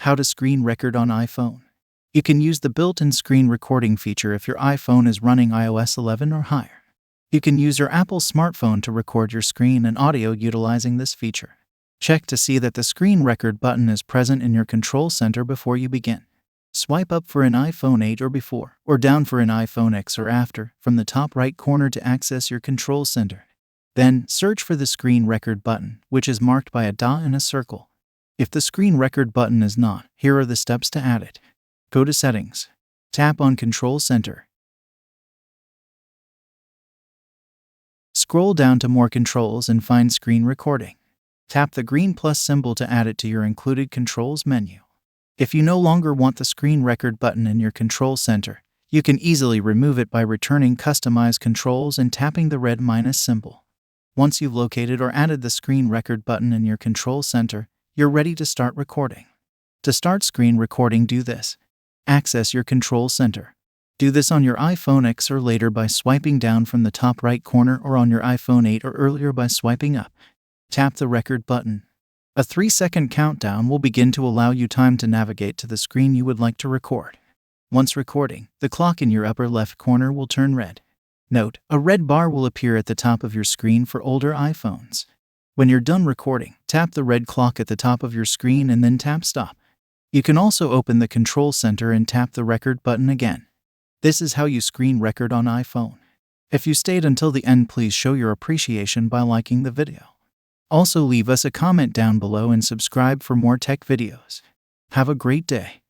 How to screen record on iPhone. You can use the built-in screen recording feature if your iPhone is running iOS 11 or higher. You can use your Apple smartphone to record your screen and audio utilizing this feature. Check to see that the screen record button is present in your control center before you begin. Swipe up for an iPhone 8 or before, or down for an iPhone X or after, from the top right corner to access your control center. Then, search for the screen record button, which is marked by a dot and a circle. If the screen record button is not, here are the steps to add it. Go to Settings. Tap on Control Center. Scroll down to More Controls and find Screen Recording. Tap the green plus symbol to add it to your included controls menu. If you no longer want the screen record button in your control center, you can easily remove it by returning Customize Controls and tapping the red minus symbol. Once you've located or added the screen record button in your control center, you're ready to start recording. To start screen recording, do this. Access your control center. Do this on your iPhone X or later by swiping down from the top right corner, or on your iPhone 8 or earlier by swiping up. Tap the record button. A 3-second countdown will begin to allow you time to navigate to the screen you would like to record. Once recording, the clock in your upper left corner will turn red. Note, a red bar will appear at the top of your screen for older iPhones. When you're done recording, tap the red clock at the top of your screen and then tap Stop. You can also open the control center and tap the record button again. This is how you screen record on iPhone. If you stayed until the end, please show your appreciation by liking the video. Also, leave us a comment down below and subscribe for more tech videos. Have a great day.